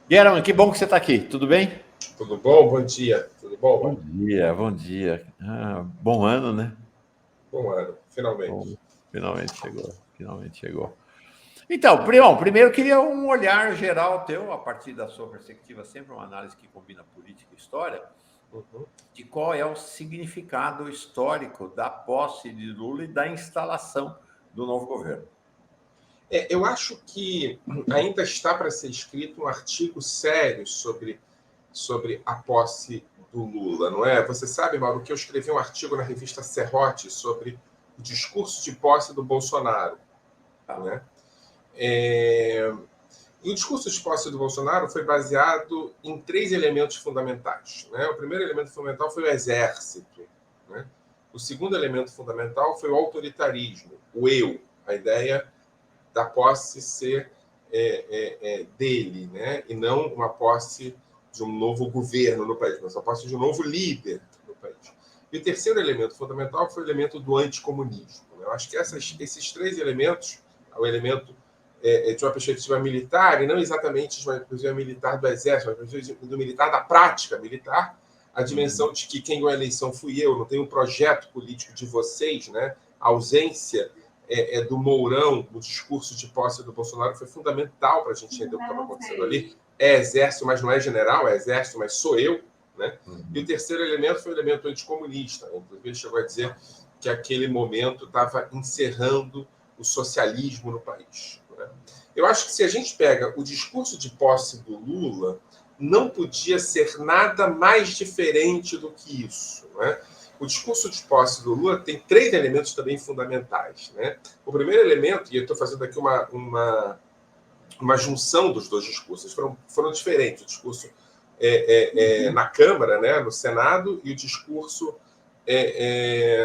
Guilherme, que bom que você está aqui. Tudo bem? Tudo bom? Bom dia. Tudo bom, Bom mano? dia, bom dia. Bom ano, né? Bom ano, Bom, finalmente. finalmente chegou, finalmente chegou. Então, Primão, primeiro queria um olhar geral teu, a partir da sua perspectiva, sempre uma análise que combina política e história, Uhum. de qual é o significado histórico da posse de Lula e da instalação do novo governo. Eu acho que ainda está para ser escrito um artigo sério sobre a posse do Lula, não é? Você sabe, Mauro, que eu escrevi um artigo na revista Serrote sobre o discurso de posse do Bolsonaro, Tá. né? E o discurso de posse do Bolsonaro foi baseado em três elementos fundamentais, né? O primeiro elemento fundamental foi o exército, né? O segundo elemento fundamental foi o autoritarismo, o eu, a ideia da posse ser dele, né? E não uma posse de um novo governo no país, mas a posse de um novo líder no país. E o terceiro elemento fundamental foi o elemento do anticomunismo. Eu acho que esses três elementos, o elemento de uma perspectiva militar, e não exatamente de uma perspectiva militar do exército, mas do militar da prática militar, a dimensão de que quem ganhou a eleição fui eu, não tem um projeto político de vocês, né? A ausência do Mourão, o discurso de posse do Bolsonaro foi fundamental para a gente entender o que estava acontecendo ali. É exército, mas não é general, é exército, mas sou eu. Né? E o terceiro elemento foi o elemento anticomunista. Inclusive, ele chegou a dizer que aquele momento estava encerrando o socialismo no país. Né? Eu acho que se a gente pega o discurso de posse do Lula, não podia ser nada mais diferente do que isso. Né? O discurso de posse do Lula tem três elementos também fundamentais. Né? O primeiro elemento, e eu estou fazendo aqui uma junção dos dois discursos, foram diferentes. O discurso na Câmara, né, no Senado, e o discurso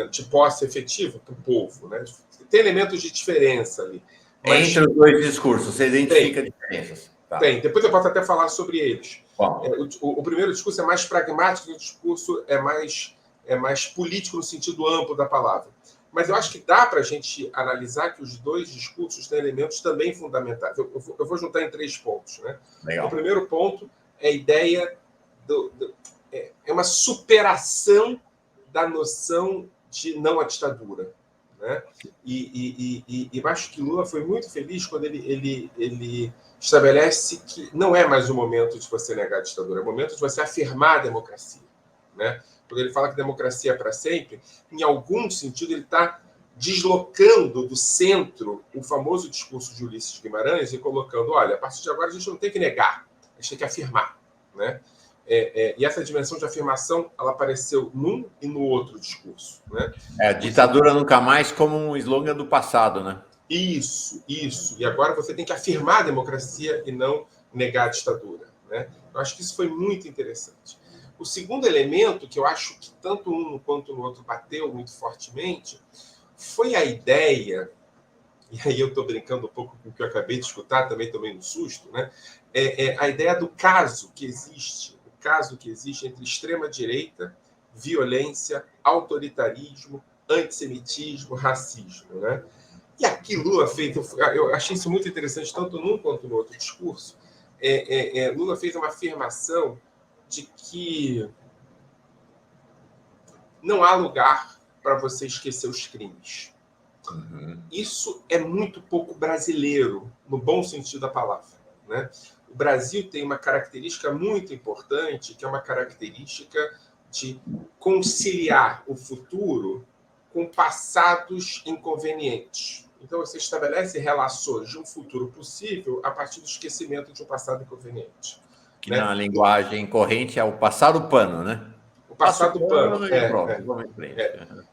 de posse efetivo para o povo. Né? Tem elementos de diferença ali. Mas entre os dois discursos, você identifica tem, diferenças? Tá. Tem. Depois eu posso até falar sobre eles. Bom. O primeiro discurso é mais pragmático, o discurso é mais político no sentido amplo da palavra. Mas eu acho que dá para a gente analisar que os dois discursos têm elementos também fundamentais. Eu vou juntar em três pontos. Né? Legal. O primeiro ponto é a ideia é uma superação da noção de não à ditadura. Né? E acho que Lula foi muito feliz quando ele estabelece que não é mais o momento de você negar a ditadura, é o momento de você afirmar a democracia. Né? Quando ele fala que democracia é para sempre, em algum sentido ele está deslocando do centro o famoso discurso de Ulisses Guimarães e colocando, olha, a partir de agora a gente não tem que negar, a gente tem que afirmar. Né? E essa dimensão de afirmação ela apareceu num e no outro discurso. Né? Ditadura nunca mais como um slogan do passado, né? Isso. E agora você tem que afirmar a democracia e não negar a ditadura. Né? Eu acho que isso foi muito interessante. O segundo elemento, que eu acho que tanto um quanto no outro bateu muito fortemente, foi a ideia, e aí eu estou brincando um pouco com o que eu acabei de escutar, também tomei um susto, né? A ideia do caso que existe, o caso que existe entre extrema-direita, violência, autoritarismo, antissemitismo, racismo. Né? E aqui Lula fez, eu achei isso muito interessante, tanto num quanto no outro discurso. Lula fez uma afirmação de que não há lugar para você esquecer os crimes. Isso é muito pouco brasileiro, no bom sentido da palavra. Né? O Brasil tem uma característica muito importante, que é uma característica de conciliar o futuro com passados inconvenientes. Então, você estabelece relações de um futuro possível a partir do esquecimento de um passado inconveniente. Que na linguagem corrente é o passar o pano, né? O passar do pano. E pronto, vamos em frente.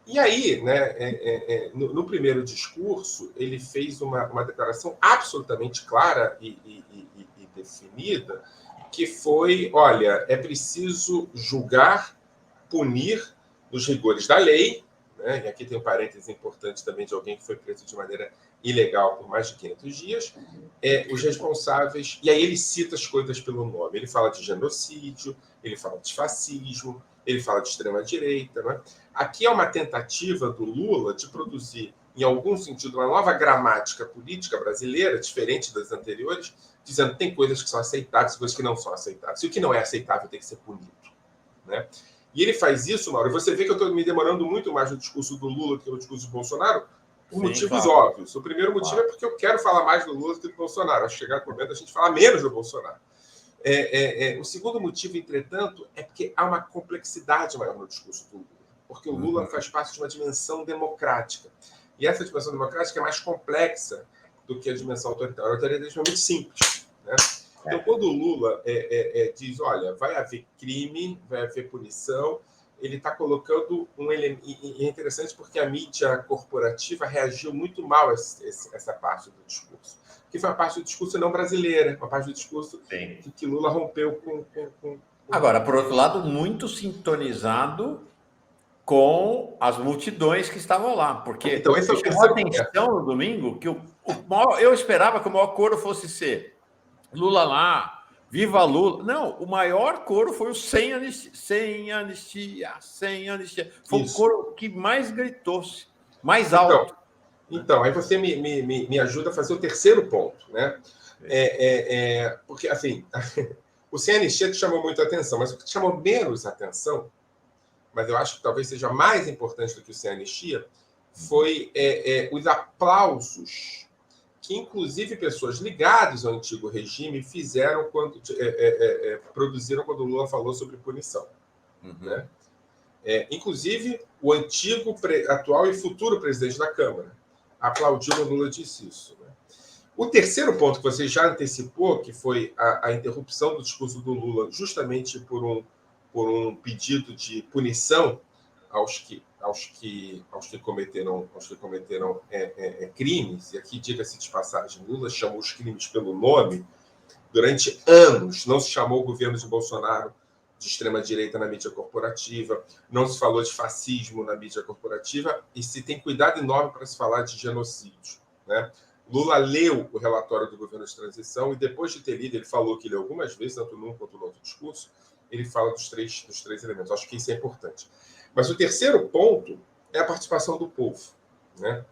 E aí, né, no primeiro discurso, ele fez uma declaração absolutamente clara e definida, que foi, olha, é preciso julgar, punir nos rigores da lei, né, e aqui tem um parêntese importante também de alguém que foi preso de maneira ilegal por mais de 500 dias, os responsáveis, e aí ele cita as coisas pelo nome, ele fala de genocídio, ele fala de fascismo, ele fala de extrema-direita. Né? Aqui é uma tentativa do Lula de produzir em algum sentido, uma nova gramática política brasileira, diferente das anteriores, dizendo que tem coisas que são aceitáveis e coisas que não são aceitáveis. E o que não é aceitável tem que ser punido, né? E ele faz isso, Mauro, e você vê que eu estou me demorando muito mais no discurso do Lula do que no discurso do Bolsonaro, por motivos óbvios. O primeiro motivo é porque eu quero falar mais do Lula do que do Bolsonaro. Acho que chegar o momento da gente falar menos do Bolsonaro. O segundo motivo, entretanto, é porque há uma complexidade maior no discurso do Lula. Porque o Lula faz parte de uma dimensão democrática. E essa dimensão democrática é mais complexa do que a dimensão autoritária. A autoritarismo é muito simples, né? Então, quando o Lula diz, olha, vai haver crime, vai haver punição, ele está colocando um elemento... E é interessante porque a mídia corporativa reagiu muito mal a essa parte do discurso. Que foi uma parte do discurso não brasileira, uma parte do discurso que Lula rompeu com... Agora, por outro lado, muito sintonizado com as multidões que estavam lá, porque então, esse é o chamou a atenção no domingo que eu esperava que o maior coro fosse ser Lula lá, viva Lula. Não, o maior coro foi o sem anistia, sem anistia, sem anistia. Foi o coro que mais gritou, mais alto. Então, aí você me ajuda a fazer o terceiro ponto, né? Porque, assim, o sem anistia te chamou muito a atenção, mas o que te chamou menos atenção, mas eu acho que talvez seja mais importante do que o sem anistia, foi os aplausos que, inclusive, pessoas ligadas ao antigo regime fizeram produziram quando o Lula falou sobre punição. Né? Inclusive, o antigo, atual e futuro presidente da Câmara aplaudiu quando o Lula disse isso. Né? O terceiro ponto que você já antecipou, que foi a interrupção do discurso do Lula, justamente por um pedido de punição aos que cometeram crimes, e aqui diga-se de passagem, Lula chamou os crimes pelo nome, durante anos não se chamou o governo de Bolsonaro de extrema-direita na mídia corporativa, não se falou de fascismo na mídia corporativa, e se tem cuidado enorme para se falar de genocídio. Né? Lula leu o relatório do governo de transição, e depois de ter lido, ele falou que leu algumas vezes, tanto num quanto no outro discurso, ele fala dos três elementos. Acho que isso é importante. Mas o terceiro ponto é a participação do povo. Né?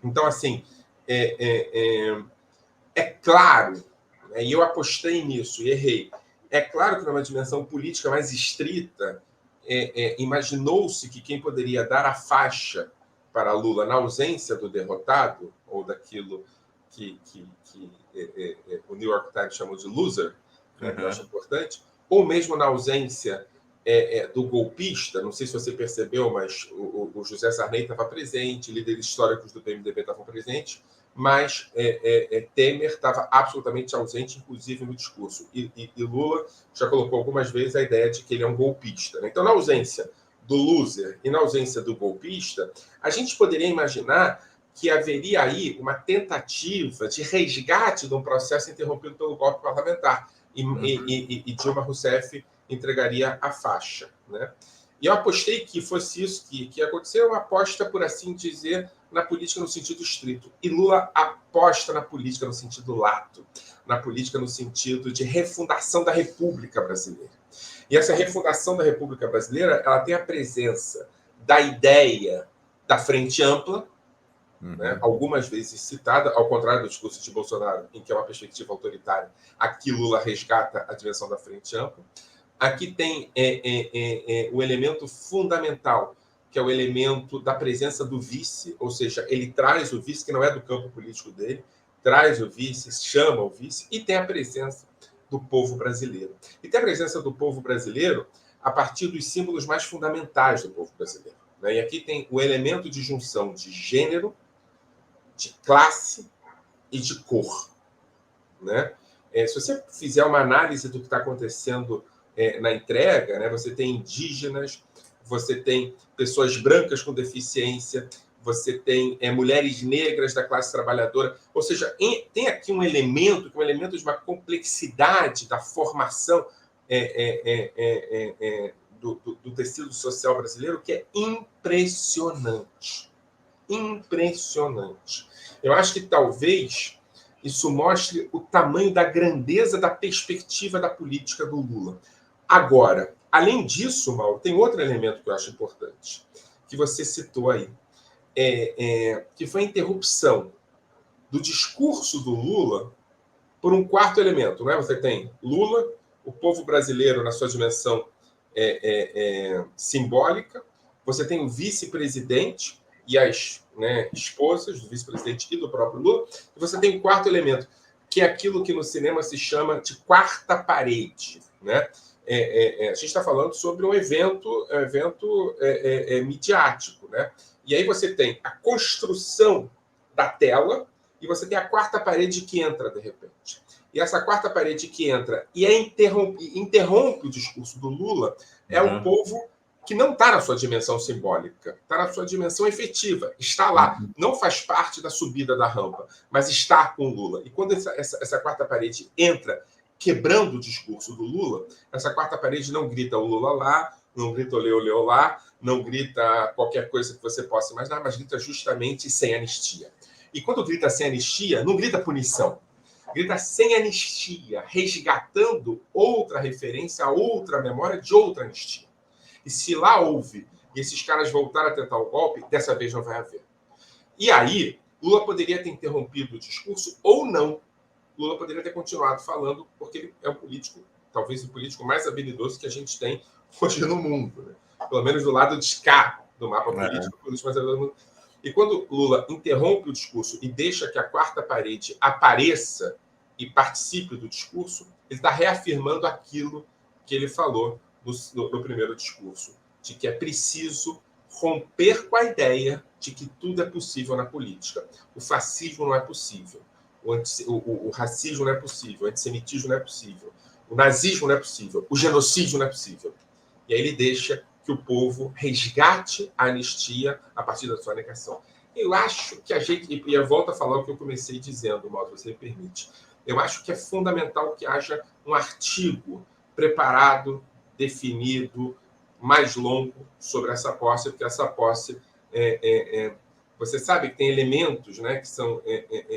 Então, assim, é claro, né, e eu apostei nisso e errei, é claro que numa dimensão política mais estrita, imaginou-se que quem poderia dar a faixa para Lula na ausência do derrotado, ou daquilo que o New York Times chamou de loser, né, que eu acho importante, ou mesmo na ausência do golpista, não sei se você percebeu, mas o José Sarney estava presente, líderes históricos do PMDB estavam presentes, mas Temer estava absolutamente ausente, inclusive no discurso. E Lula já colocou algumas vezes a ideia de que ele é um golpista. Né? Então, na ausência do loser e na ausência do golpista, a gente poderia imaginar que haveria aí uma tentativa de resgate de um processo interrompido pelo golpe parlamentar. E Dilma Rousseff entregaria a faixa. Né? E eu apostei que fosse isso que aconteceu, uma aposta, por assim dizer, na política no sentido estrito. E Lula aposta na política no sentido lato, na política no sentido de refundação da República Brasileira. E essa refundação da República Brasileira, ela tem a presença da ideia da frente ampla, né, algumas vezes citada, ao contrário do discurso de Bolsonaro, em que é uma perspectiva autoritária, aqui Lula resgata a dimensão da frente ampla. Aqui tem o elemento fundamental, que é o elemento da presença do vice, ou seja, ele traz o vice, que não é do campo político dele, traz o vice, chama o vice, e tem a presença do povo brasileiro. E tem a presença do povo brasileiro a partir dos símbolos mais fundamentais do povo brasileiro. Né? E aqui tem o elemento de junção de gênero, de classe e de cor. Né? Se você fizer uma análise do que está acontecendo na entrega, né, você tem indígenas, você tem pessoas brancas com deficiência, você tem mulheres negras da classe trabalhadora, ou seja, tem aqui um elemento de uma complexidade da formação do tecido social brasileiro que é impressionante. Impressionante. Eu acho que talvez isso mostre o tamanho da grandeza da perspectiva da política do Lula. Agora, além disso, Mauro, tem outro elemento que eu acho importante, que você citou aí. que foi a interrupção do discurso do Lula por um quarto elemento. Né? Você tem Lula, o povo brasileiro na sua dimensão simbólica, você tem o vice-presidente e as, né, esposas do vice-presidente e do próprio Lula, e você tem o quarto elemento, que é aquilo que no cinema se chama de quarta parede. Né? A gente está falando sobre um evento midiático. Né? E aí você tem a construção da tela e você tem a quarta parede que entra de repente. E essa quarta parede que entra e interrompe o discurso do Lula é o povo que não está na sua dimensão simbólica, está na sua dimensão efetiva, está lá, não faz parte da subida da rampa, mas está com o Lula. E quando essa quarta parede entra, quebrando o discurso do Lula, essa quarta parede não grita o Lula lá, não grita olê, olê, olá, não grita qualquer coisa que você possa imaginar, mas grita justamente sem anistia. E quando grita sem anistia, não grita punição, grita sem anistia, resgatando outra referência, outra memória de outra anistia. E se lá houve, e esses caras voltaram a tentar o golpe, dessa vez não vai haver. E aí, Lula poderia ter interrompido o discurso ou não. Lula poderia ter continuado falando, porque ele é um político, talvez o político mais habilidoso que a gente tem hoje no mundo. Né? Pelo menos do lado de cá do mapa político, o político mais habilidoso do mundo. E quando Lula interrompe o discurso e deixa que a quarta parede apareça e participe do discurso, ele está reafirmando aquilo que ele falou no primeiro discurso, de que é preciso romper com a ideia de que tudo é possível na política. O fascismo não é possível, o racismo não é possível, o antissemitismo não é possível, o nazismo não é possível, o genocídio não é possível. E aí ele deixa que o povo resgate a anistia a partir da sua negação. Eu acho que a gente, e eu volto a falar o que eu comecei dizendo, Mauro, você me permite, eu acho que é fundamental que haja um artigo preparado, definido, mais longo sobre essa posse, porque essa posse, você sabe que tem elementos, né, que são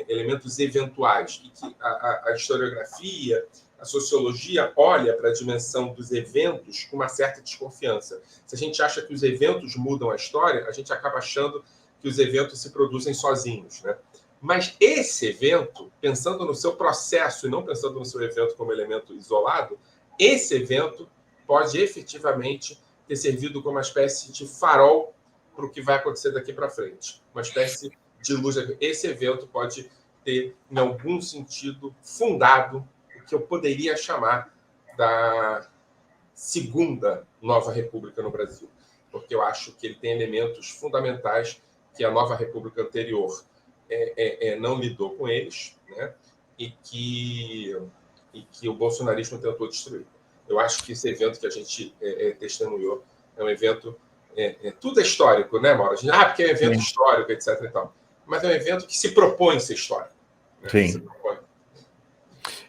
elementos eventuais, e que a historiografia, a sociologia olha para a dimensão dos eventos com uma certa desconfiança. Se a gente acha que os eventos mudam a história, a gente acaba achando que os eventos se produzem sozinhos, né? Mas esse evento, pensando no seu processo e não pensando no seu evento como elemento isolado, esse evento pode efetivamente ter servido como uma espécie de farol para o que vai acontecer daqui para frente. Uma espécie de luz. Esse evento pode ter, em algum sentido, fundado o que eu poderia chamar da segunda nova república no Brasil. Porque eu acho que ele tem elementos fundamentais que a nova república anterior não lidou com eles, né? e que o bolsonarismo tentou destruir. Eu acho que esse evento que a gente testemunhou é um evento... tudo é histórico, né, Mauro? Porque é um evento histórico, etc. E tal. Mas é um evento que se propõe ser histórico. Né? Sim. Se propõe.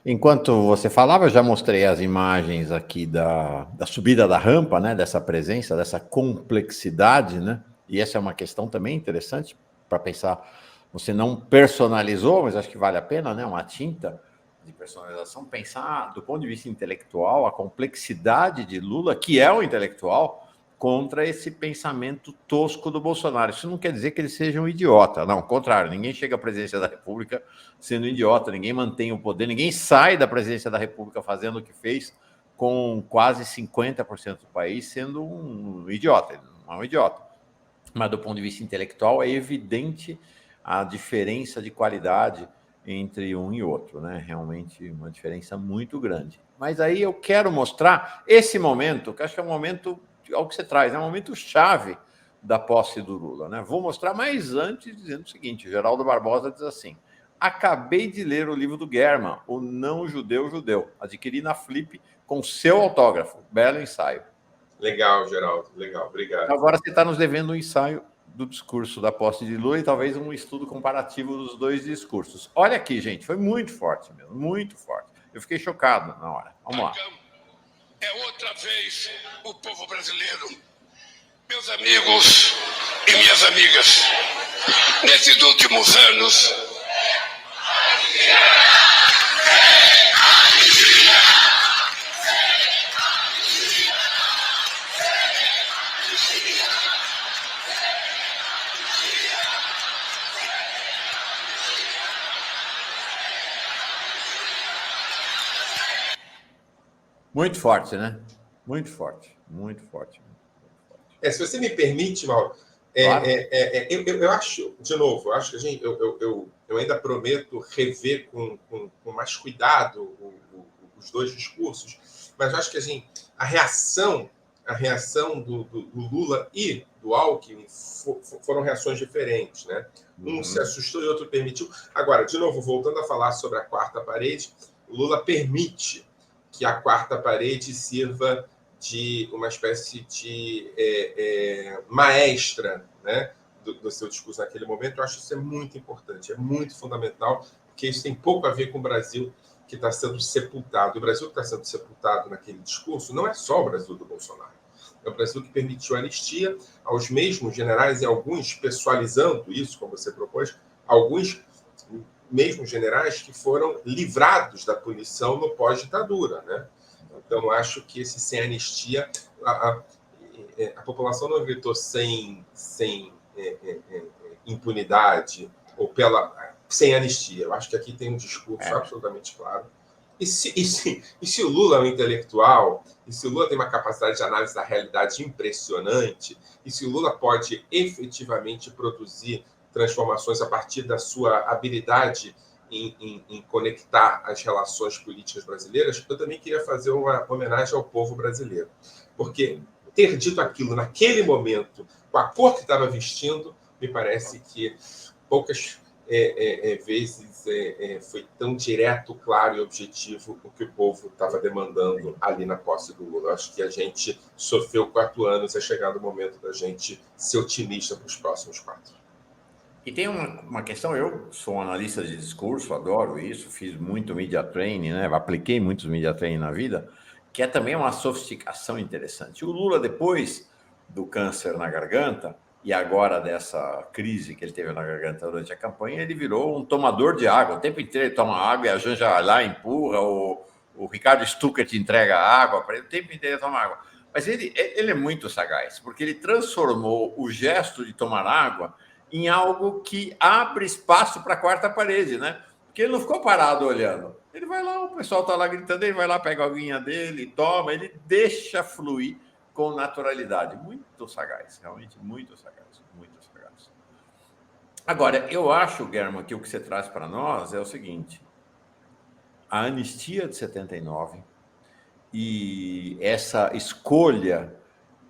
Enquanto você falava, eu já mostrei as imagens aqui da subida da rampa, né? Dessa presença, dessa complexidade, né? E essa é uma questão também interessante para pensar. Você não personalizou, mas acho que vale a pena, né? Uma tinta de personalização, pensar do ponto de vista intelectual a complexidade de Lula, que é um intelectual, contra esse pensamento tosco do Bolsonaro. Isso não quer dizer que ele seja um idiota, não, ao contrário, ninguém chega à presidência da República sendo um idiota, ninguém mantém o poder, ninguém sai da presidência da República fazendo o que fez com quase 50% do país sendo um idiota, ele não é um idiota. Mas do ponto de vista intelectual é evidente a diferença de qualidade entre um e outro, né? Realmente uma diferença muito grande. Mas aí eu quero mostrar esse momento, que acho que é um momento, ao que você traz, é um momento chave da posse do Lula, né? Vou mostrar, mas antes dizendo o seguinte, o Geraldo Barbosa diz assim: acabei de ler o livro do German, O Não Judeu Judeu, adquiri na Flip com seu autógrafo, belo ensaio. Legal, Geraldo, legal, obrigado. Agora você está nos devendo um ensaio do discurso da posse de Lula e talvez um estudo comparativo dos dois discursos. Olha aqui, gente, foi muito forte mesmo, muito forte. Eu fiquei chocado na hora. Vamos lá. É outra vez o povo brasileiro. Meus amigos e minhas amigas, nesses últimos anos, Muito forte, né? Muito forte, muito forte. Se você me permite, Mauro, Claro. eu acho, de novo, eu acho que eu ainda prometo rever com mais cuidado os dois discursos, mas eu acho que a reação do Lula e do Alckmin foram reações diferentes, né? Um se assustou e outro permitiu. Agora, de novo, voltando a falar sobre a quarta parede, o Lula permite que a quarta parede sirva de uma espécie de maestra, né, do seu discurso naquele momento. Eu acho isso muito importante, é muito fundamental, porque isso tem pouco a ver com o Brasil que está sendo sepultado. O Brasil que está sendo sepultado naquele discurso não é só o Brasil do Bolsonaro. É o Brasil que permitiu a anistia aos mesmos generais, e alguns, pessoalizando isso, como você propôs, alguns mesmos generais que foram livrados da punição no pós-ditadura, né? Então, acho que esse sem anistia, a população não gritou sem impunidade ou sem anistia. Eu acho que aqui tem um discurso absolutamente claro. E se o Lula é um intelectual, e se o Lula tem uma capacidade de análise da realidade impressionante, e se o Lula pode efetivamente produzir transformações a partir da sua habilidade em conectar as relações políticas brasileiras, eu também queria fazer uma homenagem ao povo brasileiro. Porque ter dito aquilo naquele momento, com a cor que estava vestindo, me parece que poucas vezes foi tão direto, claro e objetivo o que o povo estava demandando ali na posse do Lula. Acho que a gente sofreu 4 anos, é chegado o momento da gente ser otimista para os próximos 4. E tem uma questão, eu sou um analista de discurso, adoro isso, fiz muito media training, né? Apliquei muitos media training na vida, que é também uma sofisticação interessante. O Lula, depois do câncer na garganta, e agora dessa crise que ele teve na garganta durante a campanha, ele virou um tomador de água. O tempo inteiro ele toma água e a Janja vai lá, empurra, o Ricardo Stuckert entrega água para ele, o tempo inteiro ele toma água. Mas ele é muito sagaz, porque ele transformou o gesto de tomar água em algo que abre espaço para a quarta parede, né? Porque ele não ficou parado olhando. Ele vai lá, o pessoal está lá gritando, ele vai lá, pega a aguinha dele, toma, ele deixa fluir com naturalidade. Muito sagaz, realmente muito sagaz, muito sagaz. Agora, eu acho, German, que o que você traz para nós é o seguinte: a anistia de 79 e essa escolha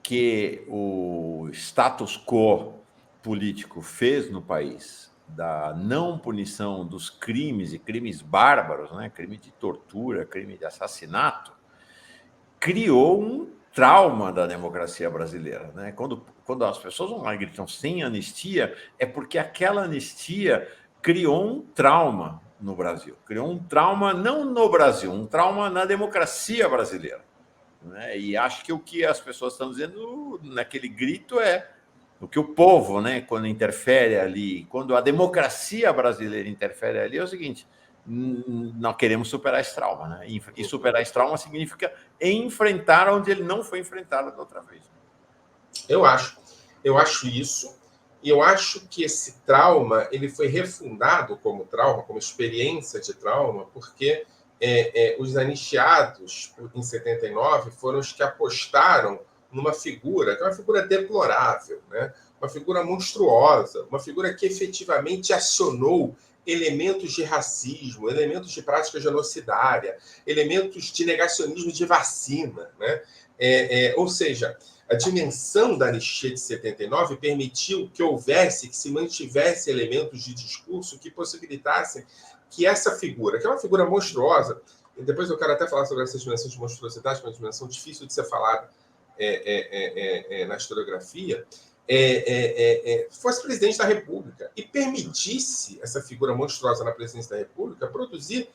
que o status quo político fez no país da não punição dos crimes e crimes bárbaros, né? Crime de tortura, crime de assassinato, criou um trauma da democracia brasileira, né? Quando as pessoas vão lá e gritam sem anistia, é porque aquela anistia criou um trauma no Brasil, criou um trauma não no Brasil, um trauma na democracia brasileira, né? E acho que o que as pessoas estão dizendo naquele grito é o que o povo, né, quando interfere ali, quando a democracia brasileira interfere ali, é o seguinte: nós queremos superar esse trauma, né? E superar esse trauma significa enfrentar onde ele não foi enfrentado da outra vez. Eu acho isso, e eu acho que esse trauma ele foi refundado como trauma, como experiência de trauma, porque os anistiados em 79 foram os que apostaram numa figura, que é uma figura deplorável, né? Uma figura monstruosa, uma figura que efetivamente acionou elementos de racismo, elementos de prática genocidária, elementos de negacionismo de vacina, né? Ou seja, a dimensão da anistia de 79 permitiu que houvesse, que se mantivesse elementos de discurso que possibilitassem que essa figura, que é uma figura monstruosa, e depois eu quero até falar sobre essa dimensão de monstruosidade, que é uma dimensão difícil de ser falada na historiografia, fosse presidente da República e permitisse essa figura monstruosa na presidência da República produzir,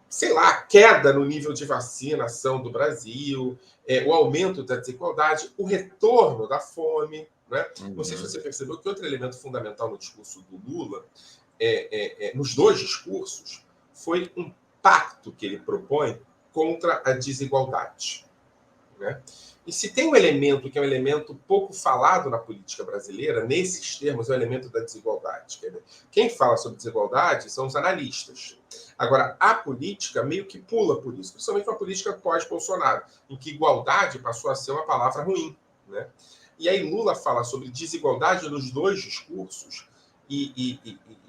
sei lá, queda no nível de vacinação do Brasil, o aumento da desigualdade, o retorno da fome, né? Não sei se você percebeu que outro elemento fundamental no discurso do Lula, nos dois discursos, foi um pacto que ele propõe contra a desigualdade. né? E se tem um elemento que é um elemento pouco falado na política brasileira, nesses termos, é o elemento da desigualdade. Quem fala sobre desigualdade são os analistas. Agora, a política meio que pula por isso, principalmente uma política pós-Bolsonaro, em que igualdade passou a ser uma palavra ruim, né? E aí Lula fala sobre desigualdade nos dois discursos, e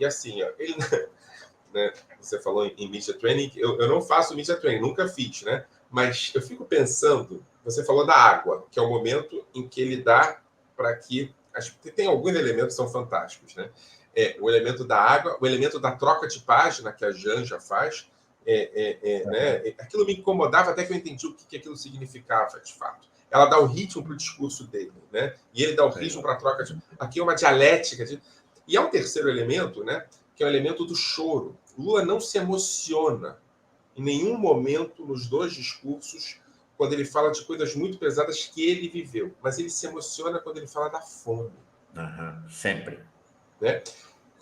assim, ó, ele, né, você falou em media training, eu não faço media training, nunca fiz, né? Mas eu fico pensando, você falou da água, que é o momento em que ele dá para que... Tem alguns elementos que são fantásticos, né? O elemento da água, o elemento da troca de página, que a Janja faz, né? Aquilo me incomodava até que eu entendi o que aquilo significava, de fato. Ela dá o ritmo para o discurso dele, né? E ele dá o ritmo para a troca de... Aqui é uma dialética. E há um terceiro elemento, né? Que é o elemento do choro. Lula não se emociona em nenhum momento nos dois discursos quando ele fala de coisas muito pesadas que ele viveu, mas ele se emociona quando ele fala da fome. Sempre. Né?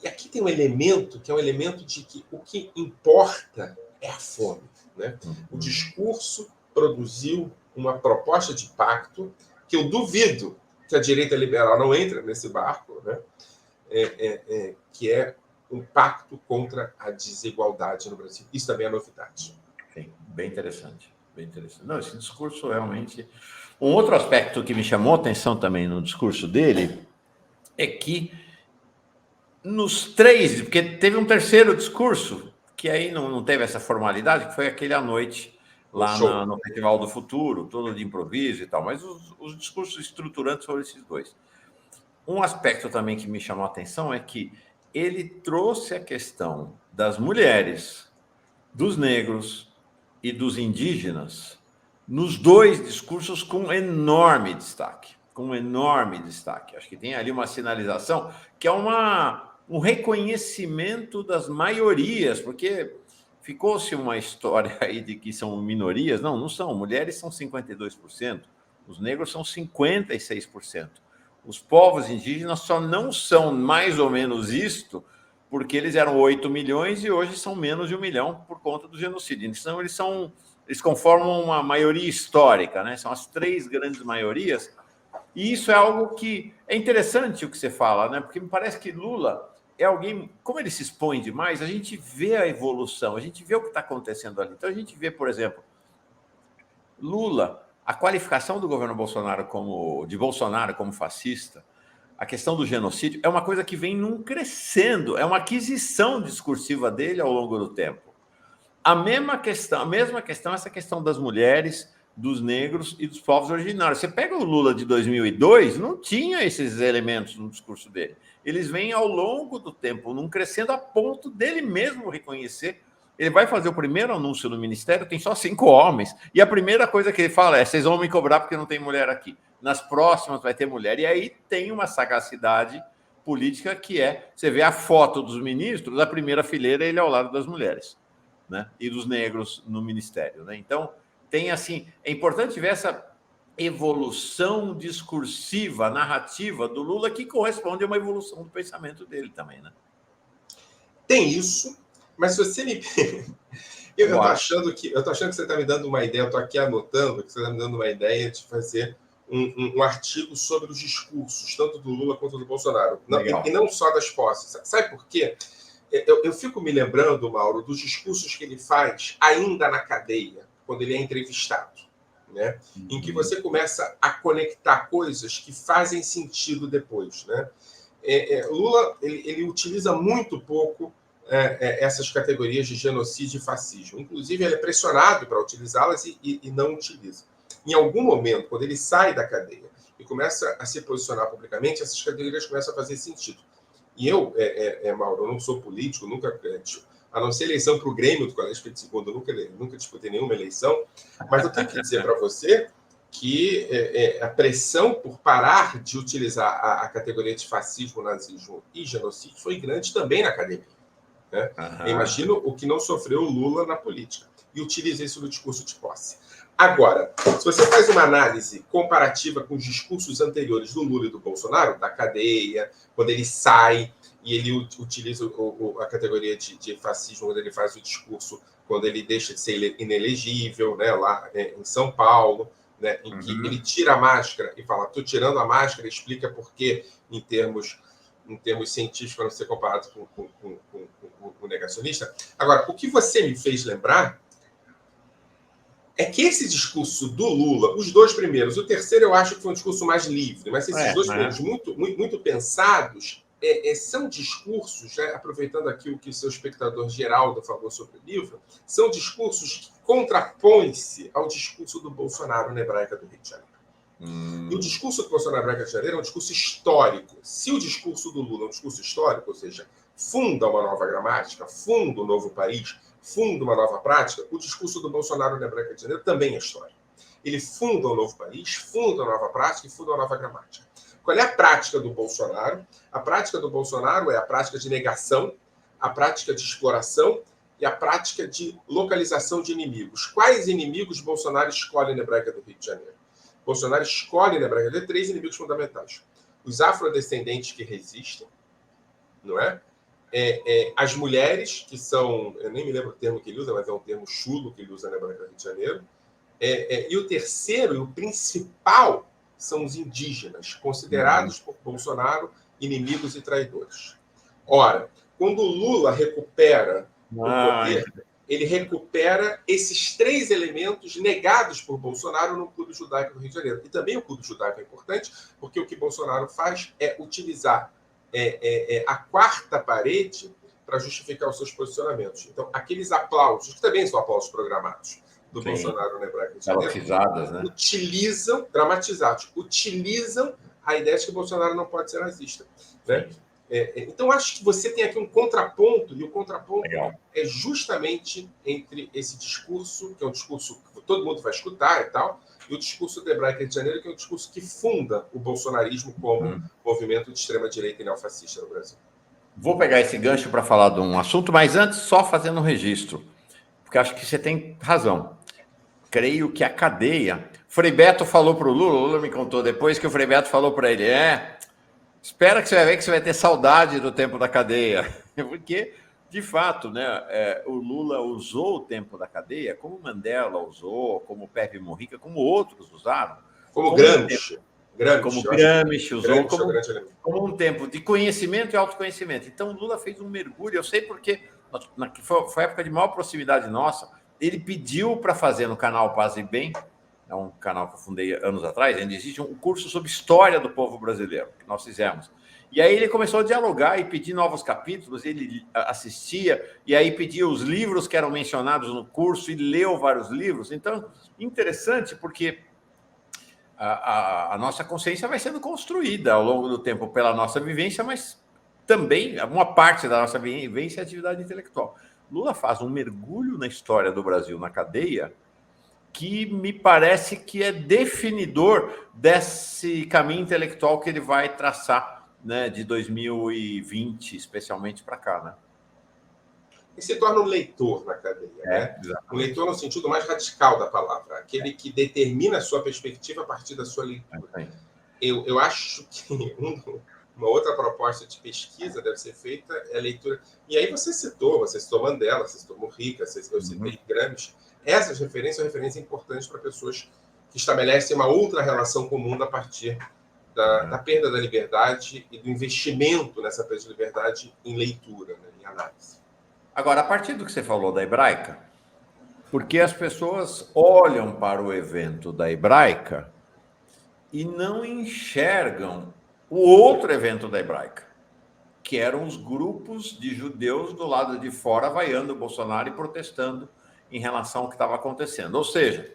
E aqui tem um elemento que é um elemento de que o que importa é a fome. Né? O discurso produziu uma proposta de pacto que eu duvido que a direita liberal não entre nesse barco, né? Que é um pacto contra a desigualdade no Brasil. Isso também é novidade. Sim, bem interessante. Bem interessante. Não, esse discurso realmente... Um outro aspecto que me chamou a atenção também no discurso dele é que nos três... Porque teve um terceiro discurso que aí não teve essa formalidade, que foi aquele à noite lá no Festival do Futuro, todo de improviso e tal. Mas os discursos estruturantes foram esses dois. Um aspecto também que me chamou a atenção é que ele trouxe a questão das mulheres, dos negros e dos indígenas nos dois discursos com enorme destaque. Acho que tem ali uma sinalização que é um reconhecimento das maiorias, porque ficou-se uma história aí de que são minorias. Não são. Mulheres são 52%, os negros são 56%. Os povos indígenas só não são mais ou menos isto porque eles eram 8 milhões e hoje são menos de 1 milhão por conta do genocídio. Então, eles conformam uma maioria histórica, né? São as três grandes maiorias. E isso é algo que é interessante o que você fala, né? Porque me parece que Lula é alguém... Como ele se expõe demais, a gente vê a evolução, a gente vê o que está acontecendo ali. Então, a gente vê, por exemplo, Lula... A qualificação do governo Bolsonaro como fascista, a questão do genocídio, é uma coisa que vem crescendo, é uma aquisição discursiva dele ao longo do tempo. A mesma questão, essa questão das mulheres, dos negros e dos povos originários. Você pega o Lula de 2002, não tinha esses elementos no discurso dele. Eles vêm ao longo do tempo, crescendo a ponto dele mesmo reconhecer. Ele vai fazer o primeiro anúncio no ministério, tem só 5 homens. E a primeira coisa que ele fala é: vocês vão me cobrar porque não tem mulher aqui. Nas próximas vai ter mulher. E aí tem uma sagacidade política que você vê a foto dos ministros, a primeira fileira ele é ao lado das mulheres, né? E dos negros no ministério, né? Então, tem assim, é importante ver essa evolução discursiva, narrativa do Lula, que corresponde a uma evolução do pensamento dele também, né? Tem isso. Mas se você me... eu tô achando que você está me dando uma ideia, eu estou aqui anotando que você está me dando uma ideia de fazer um artigo sobre os discursos, tanto do Lula quanto do Bolsonaro. E não só das posses. Sabe por quê? Eu fico me lembrando, Mauro, dos discursos que ele faz ainda na cadeia, quando ele é entrevistado, né? Em que você começa a conectar coisas que fazem sentido depois, né? Lula, ele utiliza muito pouco essas categorias de genocídio e fascismo. Inclusive, ele é pressionado para utilizá-las e não utiliza. Em algum momento, quando ele sai da cadeia e começa a se posicionar publicamente, essas categorias começam a fazer sentido. E eu, Mauro, eu não sou político, nunca, a não ser eleição para o Grêmio do Colégio Pedro II, nunca disputei nenhuma eleição, mas eu tenho que dizer para você que a pressão por parar de utilizar a categoria de fascismo, nazismo e genocídio foi grande também na academia. Né? Eu imagino o que não sofreu o Lula na política. E utiliza isso no discurso de posse. Agora, se você faz uma análise comparativa com os discursos anteriores do Lula e do Bolsonaro, da cadeia, quando ele sai e ele utiliza a categoria de fascismo, quando ele faz o discurso, quando ele deixa de ser inelegível, né, lá em São Paulo, né, em que ele tira a máscara e fala, estou tirando a máscara, explica por que, em termos científicos, para não ser comparado com o negacionista. Agora, o que você me fez lembrar é que esse discurso do Lula, os dois primeiros, o terceiro eu acho que foi um discurso mais livre, mas esses dois primeiros muito pensados, são discursos, né, aproveitando aqui o que o seu espectador Geraldo falou sobre o livro, são discursos que contrapõem-se ao discurso do Bolsonaro na Hebraica do Rio de Janeiro. E o discurso do Bolsonaro na Hebraica do Rio de Janeiro é um discurso histórico. Se o discurso do Lula é um discurso histórico, ou seja, funda uma nova gramática, funda um novo país, funda uma nova prática, o discurso do Bolsonaro na Hebraica do Rio de Janeiro também é histórico. Ele funda um novo país, funda uma nova prática e funda uma nova gramática. Qual é a prática do Bolsonaro? A prática do Bolsonaro é a prática de negação, a prática de exploração e a prática de localização de inimigos. Quais inimigos Bolsonaro escolhe na Hebraica do Rio de Janeiro? Bolsonaro escolhe na Hebraica do Rio de Janeiro 3 inimigos fundamentais. Os afrodescendentes que resistem, não é? As mulheres, que são... Eu nem me lembro o termo que ele usa, mas é um termo chulo que ele usa na Hebraica do Rio de Janeiro. E o terceiro e o principal são os indígenas, considerados por Bolsonaro inimigos e traidores. Ora, quando o Lula recupera o poder, ele recupera esses 3 elementos negados por Bolsonaro no Clube Judaico do Rio de Janeiro. E também o Clube Judaico é importante, porque o que Bolsonaro faz é utilizar a quarta parede para justificar os seus posicionamentos. Então, aqueles aplausos, que também são aplausos programados, do Bolsonaro na Hebraica do Rio de Janeiro, né? Utilizam, dramatizados, utilizam a ideia de que o Bolsonaro não pode ser nazista. Né? Então, acho que você tem aqui um contraponto, e o contraponto é justamente entre esse discurso, que é um discurso que todo mundo vai escutar e tal, e o discurso da Hebraica de Janeiro, que é um discurso que funda o bolsonarismo como movimento de extrema-direita e neofascista no Brasil. Vou pegar esse gancho para falar de um assunto, mas antes só fazendo um registro, porque acho que você tem razão. Creio que a cadeia... Frei Beto falou para o Lula me contou depois que o Frei Beto falou para ele, espera que você vai ver que você vai ter saudade do tempo da cadeia. Porque, de fato, né, o Lula usou o tempo da cadeia como Mandela usou, como Pepe Mujica, como outros usaram. Como Gramsci. Como Gramsci usou, como um tempo de conhecimento e autoconhecimento. Então, o Lula fez um mergulho. Eu sei porque foi época de maior proximidade nossa. Ele pediu para fazer no canal Paz e Bem, é um canal que eu fundei anos atrás, ainda existe um curso sobre história do povo brasileiro, que nós fizemos. E aí ele começou a dialogar e pedir novos capítulos, ele assistia, e aí pedia os livros que eram mencionados no curso e leu vários livros. Então, interessante, porque a nossa consciência vai sendo construída ao longo do tempo pela nossa vivência, mas também uma parte da nossa vivência é atividade intelectual. Lula faz um mergulho na história do Brasil, na cadeia, que me parece que é definidor desse caminho intelectual que ele vai traçar, né, de 2020, especialmente para cá, né? E se torna um leitor na cadeia, né? Um leitor no sentido mais radical da palavra, aquele que determina a sua perspectiva a partir da sua leitura. Eu acho que uma outra proposta de pesquisa deve ser feita é a leitura. E aí você citou Mandela, você citou Mujica, eu citei Gramsci. Essas referências são referências importantes para pessoas que estabelecem uma outra relação com o mundo a partir da perda da liberdade e do investimento nessa perda de liberdade em leitura, né, em análise. Agora, a partir do que você falou da Hebraica, porque as pessoas olham para o evento da Hebraica e não enxergam o outro evento da Hebraica, que eram os grupos de judeus do lado de fora vaiando o Bolsonaro e protestando em relação ao que estava acontecendo. Ou seja,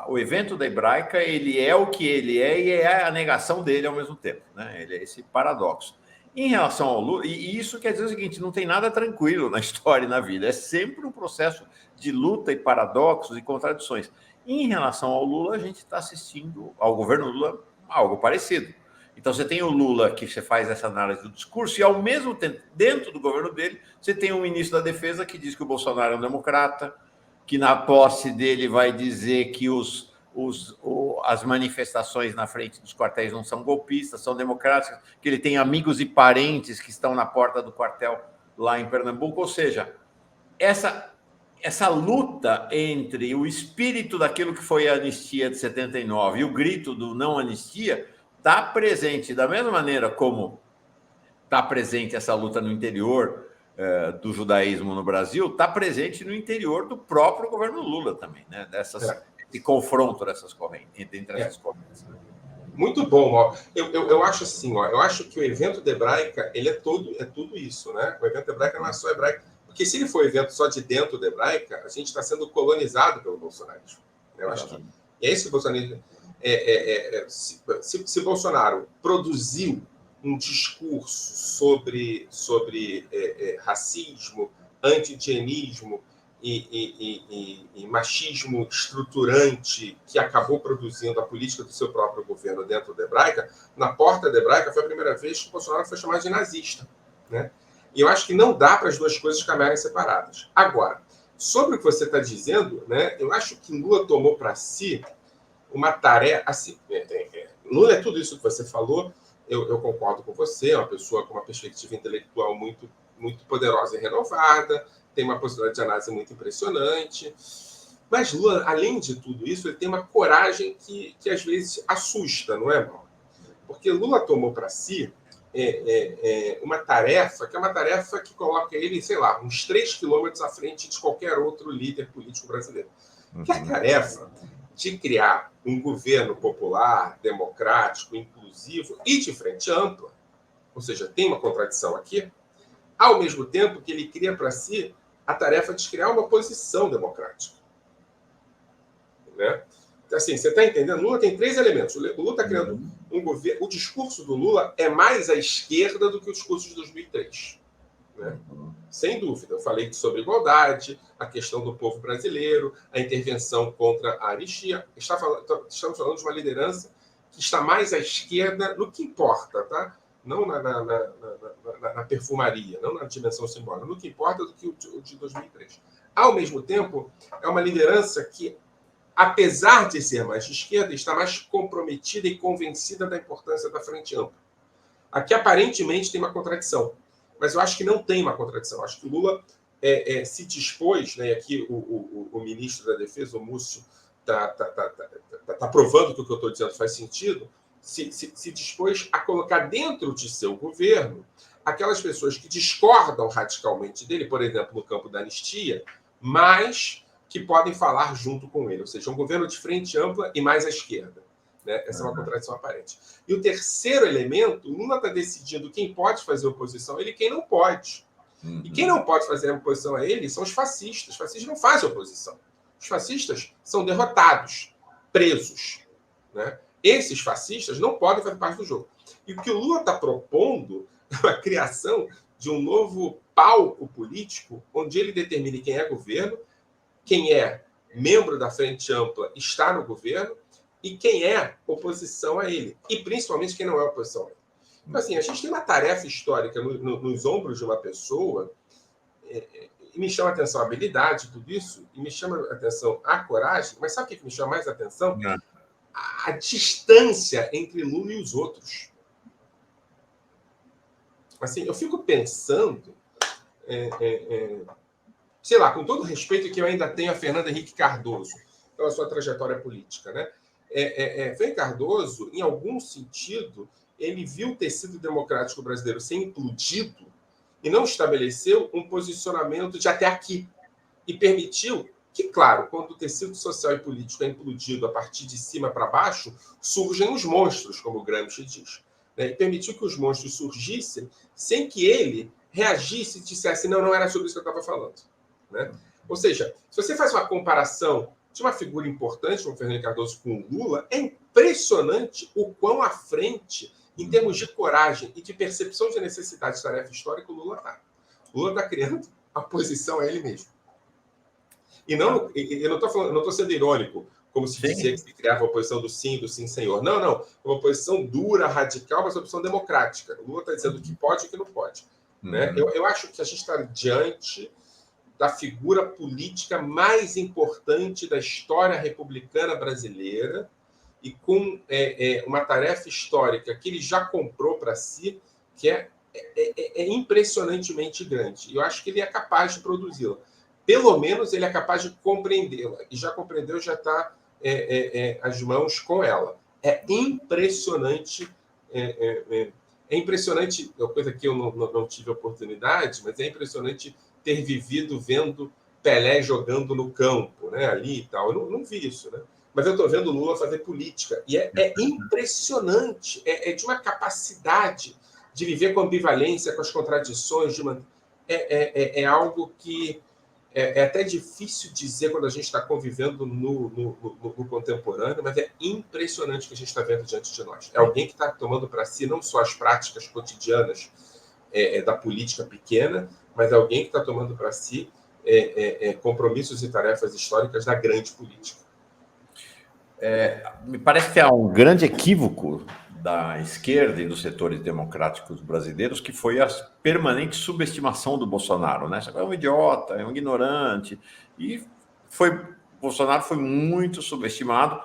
o evento da Hebraica, ele é o que ele é e é a negação dele ao mesmo tempo, né? Ele é esse paradoxo. Em relação ao Lula, e isso quer dizer o seguinte, não tem nada tranquilo na história e na vida, é sempre um processo de luta e paradoxos e contradições. Em relação ao Lula, a gente está assistindo ao governo Lula algo parecido. Então, você tem o Lula, que você faz essa análise do discurso, e, ao mesmo tempo, dentro do governo dele, você tem um ministro da Defesa que diz que o Bolsonaro é um democrata, que na posse dele vai dizer que as manifestações na frente dos quartéis não são golpistas, são democráticas, que ele tem amigos e parentes que estão na porta do quartel lá em Pernambuco. Ou seja, essa luta entre o espírito daquilo que foi a anistia de 79 e o grito do não anistia está presente da mesma maneira como está presente essa luta no interior do judaísmo no Brasil, está presente no interior do próprio governo Lula também, né? Esse confronto dessas correntes, entre essas correntes. Né? Muito bom, ó. Eu acho assim, ó, eu acho que o evento de Hebraica, ele é tudo isso, né? O evento de Hebraica não é só Hebraica, porque se ele for evento só de dentro da Hebraica, a gente está sendo colonizado pelo bolsonarismo. Eu acho que é esse que o bolsonarismo... Se Bolsonaro produziu um discurso sobre racismo, anti-higienismo e machismo estruturante que acabou produzindo a política do seu próprio governo dentro da Hebraica, na porta da Hebraica foi a primeira vez que o Bolsonaro foi chamado de nazista, né? E eu acho que não dá para as duas coisas caminharem separadas. Agora, sobre o que você está dizendo, né, eu acho que Lula tomou para si uma tarefa... Assim, Lula é tudo isso que você falou, eu concordo com você, é uma pessoa com uma perspectiva intelectual muito, muito poderosa e renovada, tem uma possibilidade de análise muito impressionante. Mas Lula, além de tudo isso, ele tem uma coragem que às vezes assusta, não é, irmão? Porque Lula tomou para si uma tarefa, que é uma tarefa que coloca ele, sei lá, uns 3 quilômetros à frente de qualquer outro líder político brasileiro. Que é a tarefa de criar um governo popular, democrático, inclusivo e de frente ampla, ou seja, tem uma contradição aqui, ao mesmo tempo que ele cria para si a tarefa de criar uma oposição democrática. Né? Então, assim, você está entendendo? Lula tem 3 elementos. O Lula está criando um governo... O discurso do Lula é mais à esquerda do que o discurso de 2003. Né? Sem dúvida. Eu falei sobre igualdade, a questão do povo brasileiro, a intervenção contra a anistia. Estamos falando de uma liderança que está mais à esquerda no que importa, tá? Não na perfumaria, não na dimensão simbólica, no que importa do que o de 2003. Ao mesmo tempo, é uma liderança que, apesar de ser mais de esquerda, está mais comprometida e convencida da importância da frente ampla. Aqui, aparentemente, tem uma contradição, mas eu acho que não tem uma contradição. Eu acho que o Lula se dispôs, né, e aqui o ministro da Defesa, o Múcio, está provando que o que eu estou dizendo faz sentido, se dispôs a colocar dentro de seu governo aquelas pessoas que discordam radicalmente dele, por exemplo, no campo da anistia, mas que podem falar junto com ele. Ou seja, um governo de frente ampla e mais à esquerda. Né? Essa é uma contradição aparente. E o terceiro elemento, o Lula está decidindo quem pode fazer oposição a ele e quem não pode. E quem não pode fazer oposição a ele são os fascistas. Os fascistas não fazem oposição. Os fascistas são derrotados, presos. Né? Esses fascistas não podem fazer parte do jogo. E o que o Lula está propondo é a criação de um novo palco político onde ele determine quem é governo, quem é membro da Frente Ampla está no governo e quem é oposição a ele. E, principalmente, quem não é oposição a ele. Então, assim, a gente tem uma tarefa histórica nos ombros de uma pessoa e me chama a atenção a habilidade, tudo isso, e me chama a atenção a coragem, mas sabe o que me chama mais a atenção? A distância entre Lula e os outros. Assim, eu fico pensando, sei lá, com todo o respeito que eu ainda tenho a Fernando Henrique Cardoso, pela sua trajetória política, né? Fernando Cardoso, em algum sentido, ele viu o tecido democrático brasileiro ser implodido e não estabeleceu um posicionamento de até aqui. E permitiu que, claro, quando o tecido social e político é implodido a partir de cima para baixo, surgem os monstros, como o Gramsci diz. Né? E permitiu que os monstros surgissem sem que ele reagisse e dissesse não era sobre isso que eu estava falando. Né? Ou seja, se você faz uma comparação de uma figura importante como Fernando Cardoso com o Lula, é impressionante o quão à frente, em termos de coragem e de percepção de necessidade de tarefa histórica, o Lula está. O Lula está criando a posição a ele mesmo. E não, eu não estou sendo irônico, como se dizia que se criava a oposição do sim, senhor. Não. Uma oposição dura, radical, mas uma oposição democrática. O Lula está dizendo o que pode e o que não pode. Né? Eu acho que a gente está diante da figura política mais importante da história republicana brasileira e com uma tarefa histórica que ele já comprou para si, que é impressionantemente grande. E eu acho que ele é capaz de produzi-la. pelo menos ele é capaz de compreendê-la. E já compreendeu, já está as mãos com ela. É impressionante. É impressionante, uma coisa que eu não tive oportunidade, mas é impressionante ter vivido vendo Pelé jogando no campo, né, ali e tal. Eu não vi isso, né? Mas eu estou vendo o Lula fazer política. E é impressionante. É de uma capacidade de viver com ambivalência, com as contradições. É algo que é até difícil dizer quando a gente está convivendo no contemporâneo, mas é impressionante o que a gente está vendo diante de nós. É alguém que está tomando para si não só as práticas cotidianas da política pequena, mas é alguém que está tomando para si compromissos e tarefas históricas da grande política. Me parece que há um grande equívoco da esquerda e dos setores democráticos brasileiros, que foi a permanente subestimação do Bolsonaro, né? É um idiota, é um ignorante, e Bolsonaro foi muito subestimado,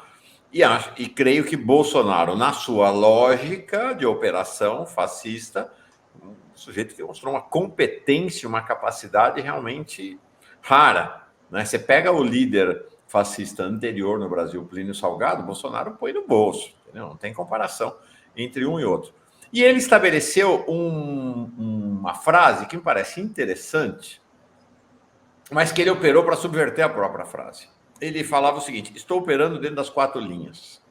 e creio que Bolsonaro, na sua lógica de operação fascista, um sujeito que mostrou uma competência, uma capacidade realmente rara, né? Você pega o líder fascista anterior no Brasil, Plínio Salgado, Bolsonaro põe no bolso, entendeu? Não tem comparação entre um e outro. E ele estabeleceu uma frase que me parece interessante, mas que ele operou para subverter a própria frase. Ele falava o seguinte: estou operando dentro das 4 linhas.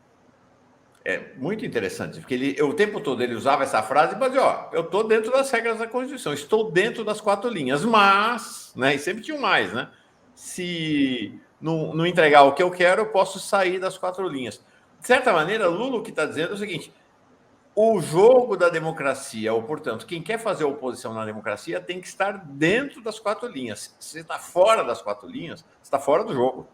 É muito interessante, porque o tempo todo ele usava essa frase, mas eu estou dentro das regras da Constituição, estou dentro das 4 linhas, mas, né, e sempre tinha um mais, né? Se não entregar o que eu quero, eu posso sair das 4 linhas. De certa maneira, Lula o que está dizendo é o seguinte: o jogo da democracia, ou, portanto, quem quer fazer oposição na democracia tem que estar dentro das 4 linhas. Se você está fora das 4 linhas, você está fora do jogo.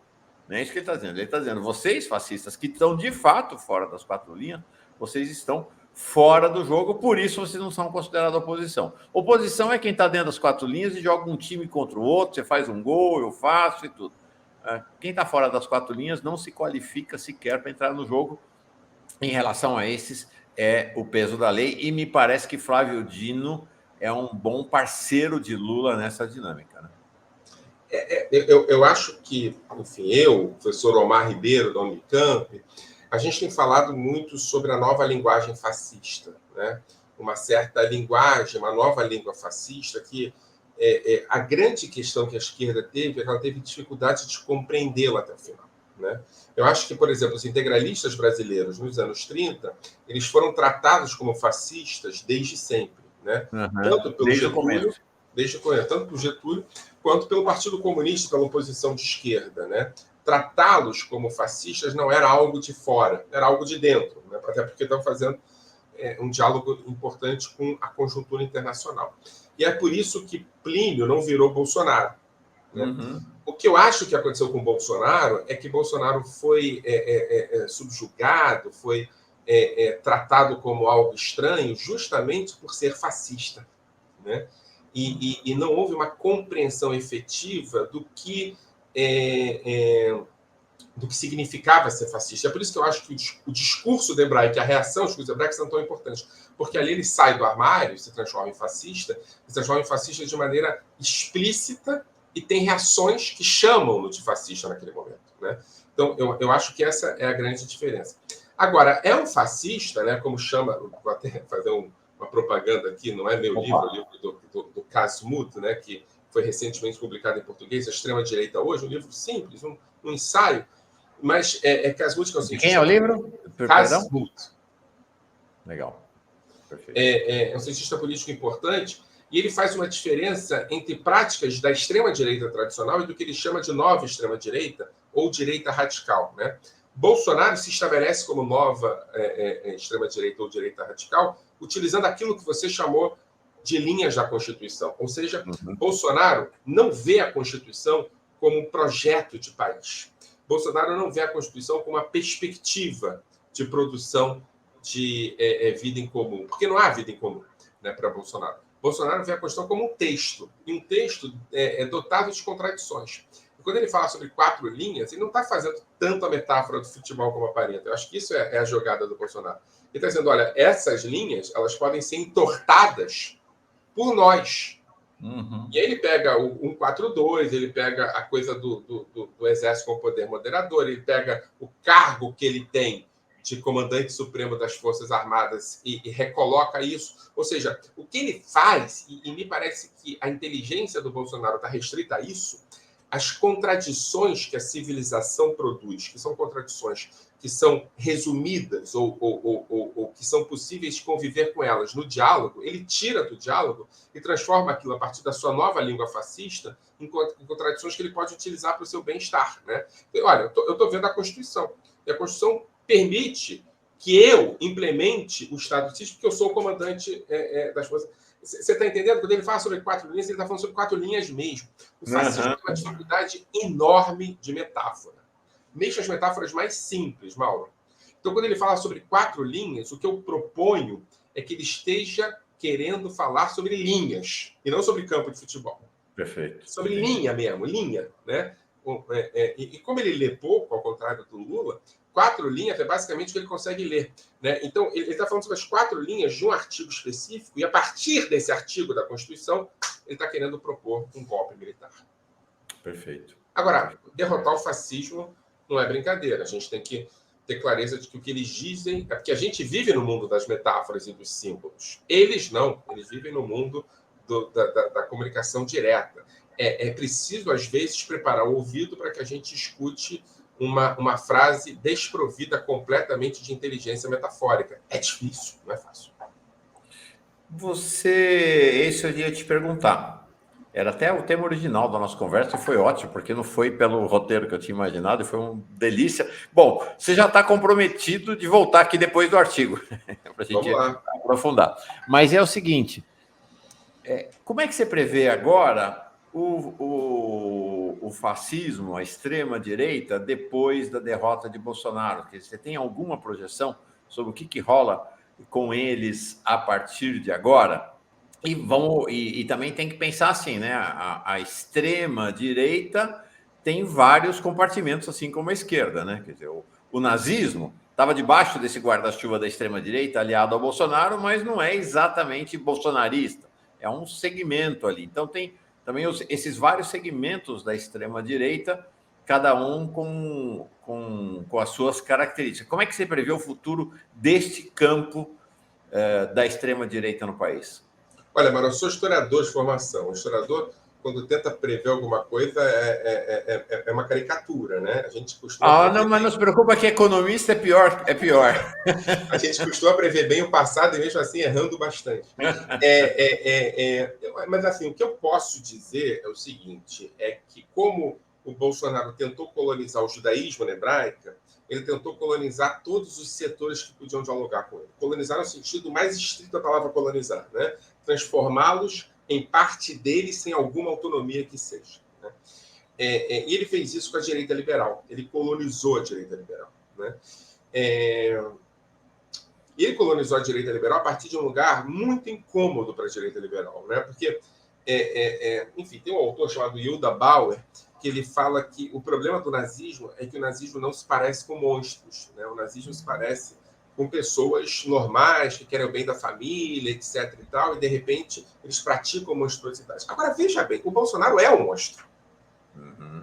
Não é isso que ele está dizendo. Ele está dizendo: vocês, fascistas, que estão de fato fora das 4 linhas, vocês estão fora do jogo, por isso vocês não são considerados oposição. Oposição é quem está dentro das 4 linhas e joga um time contra o outro, você faz um gol, eu faço e tudo. Quem está fora das 4 linhas não se qualifica sequer para entrar no jogo. Em relação a esses, é o peso da lei, e me parece que Flávio Dino é um bom parceiro de Lula nessa dinâmica, né? Eu acho que, enfim, o professor Omar Ribeiro, da Unicamp, a gente tem falado muito sobre a nova linguagem fascista, né? Uma certa linguagem, uma nova língua fascista, que a grande questão que a esquerda teve é que ela teve dificuldade de compreendê-la até o final, né? Eu acho que, por exemplo, os integralistas brasileiros, nos anos 30, eles foram tratados como fascistas desde sempre, né? Tanto pelo Getúlio, tanto pelo Getúlio, quanto pelo Partido Comunista, pela oposição de esquerda, né? Tratá-los como fascistas não era algo de fora, era algo de dentro, né? Até porque estavam fazendo um diálogo importante com a conjuntura internacional. E é por isso que Plínio não virou Bolsonaro, né? O que eu acho que aconteceu com Bolsonaro é que Bolsonaro foi subjugado, foi tratado como algo estranho justamente por ser fascista, né? E não houve uma compreensão efetiva do que significava ser fascista. É por isso que eu acho que o discurso de Hebraica, a reação aos discursos hebraicos são tão importantes, porque ali ele sai do armário, se transforma em fascista de maneira explícita e tem reações que chamam-no de fascista naquele momento, né? Então, eu acho que essa é a grande diferença. Agora, é um fascista, né, como chama, vou até fazer uma propaganda aqui, não é meu livro, é o livro do Casmut, né, que foi recentemente publicado em português, A Extrema-Direita Hoje, um livro simples, um ensaio, mas Casmut, que é o cientista... Quem é o livro? Casmut. Legal. Perfeito. É um cientista político importante, e ele faz uma diferença entre práticas da extrema-direita tradicional e do que ele chama de nova extrema-direita ou direita radical, né? Bolsonaro se estabelece como nova extrema-direita ou direita radical, utilizando aquilo que você chamou de linhas da Constituição. Ou seja, Bolsonaro não vê a Constituição como um projeto de país. Bolsonaro não vê a Constituição como uma perspectiva de produção de vida em comum, porque não há vida em comum, né, para Bolsonaro. Bolsonaro vê a Constituição como um texto, e um texto dotado de contradições. E quando ele fala sobre 4 linhas, ele não está fazendo tanto a metáfora do futebol como aparenta. Eu acho que isso é a jogada do Bolsonaro. Ele está dizendo, olha, essas linhas elas podem ser entortadas por nós, Uhum. E aí ele pega o 142, ele pega a coisa do exército com poder moderador, ele pega o cargo que ele tem de comandante supremo das Forças Armadas e recoloca isso. Ou seja, o que ele faz, e me parece que a inteligência do Bolsonaro está restrita a isso, as contradições que a civilização produz, que são contradições que são resumidas ou que são possíveis de conviver com elas no diálogo, ele tira do diálogo e transforma aquilo, a partir da sua nova língua fascista, em contradições que ele pode utilizar para o seu bem-estar. Né? Olha, eu estou vendo a Constituição, e a Constituição permite que eu implemente o Estado de Sítio, porque eu sou o comandante das forças. Você está entendendo? Quando ele fala sobre 4 linhas, ele está falando sobre 4 linhas mesmo. O fascismo tem uma dificuldade enorme de metáfora. Mesmo as metáforas mais simples, Mauro. Então, quando ele fala sobre 4 linhas, o que eu proponho é que ele esteja querendo falar sobre linhas, e não sobre campo de futebol. Perfeito. Sobre linha mesmo, linha. Né? E como ele lê pouco, ao contrário do Lula, 4 linhas é basicamente o que ele consegue ler. Né? Então, ele está falando sobre as 4 linhas de um artigo específico, e a partir desse artigo da Constituição, ele está querendo propor um golpe militar. Perfeito. Agora, derrotar o fascismo não é brincadeira. A gente tem que ter clareza de que o que eles dizem é porque a gente vive no mundo das metáforas e dos símbolos. Eles não. Eles vivem no mundo da comunicação direta. É preciso, às vezes, preparar o ouvido para que a gente escute uma frase desprovida completamente de inteligência metafórica. É difícil, não é fácil. Esse eu ia te perguntar. Era até o tema original da nossa conversa e foi ótimo, porque não foi pelo roteiro que eu tinha imaginado e foi uma delícia. Bom, você já está comprometido de voltar aqui depois do artigo, para a gente aprofundar. Mas é o seguinte, como é que você prevê agora o fascismo, a extrema-direita, depois da derrota de Bolsonaro? Você tem alguma projeção sobre o que rola com eles a partir de agora? E também tem que pensar assim, né? A extrema-direita tem vários compartimentos, assim como a esquerda, né? Quer dizer, o nazismo estava debaixo desse guarda-chuva da extrema-direita, aliado ao Bolsonaro, mas não é exatamente bolsonarista. É um segmento ali. Então, tem também esses vários segmentos da extrema-direita, cada um com as suas características. Como é que você prevê o futuro deste campo da extrema-direita no país? Olha, Mara, eu sou historiador de formação. O historiador, quando tenta prever alguma coisa, é uma caricatura, né? A gente costuma... não, mas não se preocupa que economista é pior. A gente costuma prever bem o passado e mesmo assim errando bastante. Mas assim, o que eu posso dizer é o seguinte, é que como o Bolsonaro tentou colonizar o judaísmo na hebraica, ele tentou colonizar todos os setores que podiam dialogar com ele. Colonizar no sentido mais estrito da palavra colonizar, né? Transformá-los em parte deles sem alguma autonomia que seja. Né? E ele fez isso com a direita liberal. Ele colonizou a direita liberal. Né? E ele colonizou a direita liberal a partir de um lugar muito incômodo para a direita liberal. Né? Porque, enfim, tem um autor chamado Hilda Bauer que ele fala que o problema do nazismo é que o nazismo não se parece com monstros. Né? O nazismo se parece com pessoas normais, que querem o bem da família, etc. e tal, e, de repente, eles praticam monstruosidades. Agora, veja bem, o Bolsonaro é um monstro. Uhum.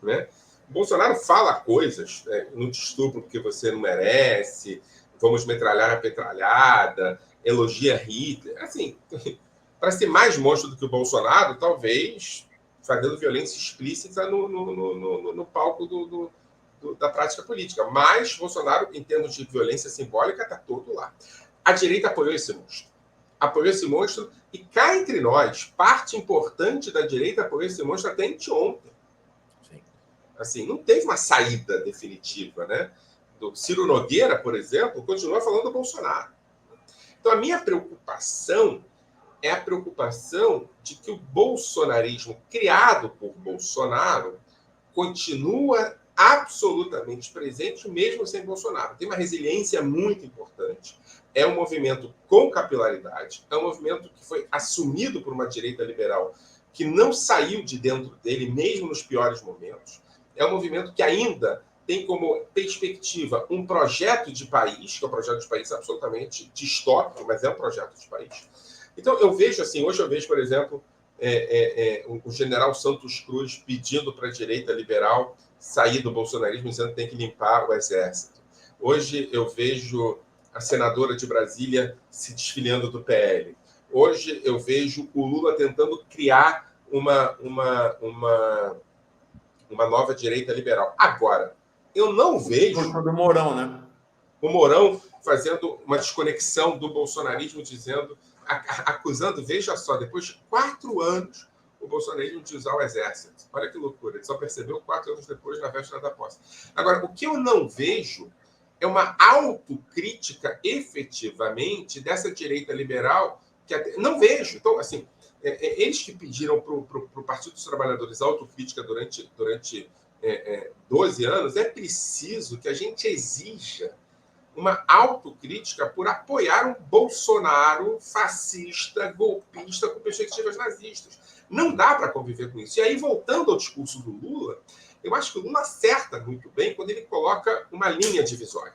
Né? O Bolsonaro fala coisas, não te estupro porque você não merece, vamos metralhar a petralhada, elogia Hitler. Assim, para ser mais monstro do que o Bolsonaro, talvez fazendo violência explícita no palco da prática política. Mas Bolsonaro, em termos de violência simbólica, está todo lá. A direita apoiou esse monstro. Apoiou esse monstro e cá entre nós, parte importante da direita apoiou esse monstro até anteontem. Sim. Assim, não teve uma saída definitiva, né? Do Ciro Nogueira, por exemplo, continua falando do Bolsonaro. Então, a minha preocupação é a preocupação de que o bolsonarismo criado por Bolsonaro continua absolutamente presente, mesmo sem Bolsonaro. Tem uma resiliência muito importante. É um movimento com capilaridade, é um movimento que foi assumido por uma direita liberal que não saiu de dentro dele, mesmo nos piores momentos. É um movimento que ainda tem como perspectiva um projeto de país, que é um projeto de país absolutamente distópico, mas é um projeto de país. Então, eu vejo assim, hoje eu vejo, por exemplo, o general Santos Cruz pedindo para a direita liberal sair do bolsonarismo, dizendo que tem que limpar o exército. Hoje eu vejo a senadora de Brasília se desfiliando do PL. Hoje eu vejo o Lula tentando criar uma nova direita liberal. Agora, eu não vejo do Mourão, né? O Mourão fazendo uma desconexão do bolsonarismo, dizendo, acusando, veja só, depois de 4 anos, o bolsonarismo de usar o exército. Olha que loucura, ele só percebeu 4 anos depois, na véspera da posse. Agora, o que eu não vejo é uma autocrítica, efetivamente, dessa direita liberal, que até, não vejo. Então, assim, eles que pediram para o Partido dos Trabalhadores autocrítica durante 12 anos, é preciso que a gente exija uma autocrítica por apoiar um Bolsonaro fascista, golpista, com perspectivas nazistas. Não dá para conviver com isso. E aí, voltando ao discurso do Lula, eu acho que o Lula acerta muito bem quando ele coloca uma linha divisória.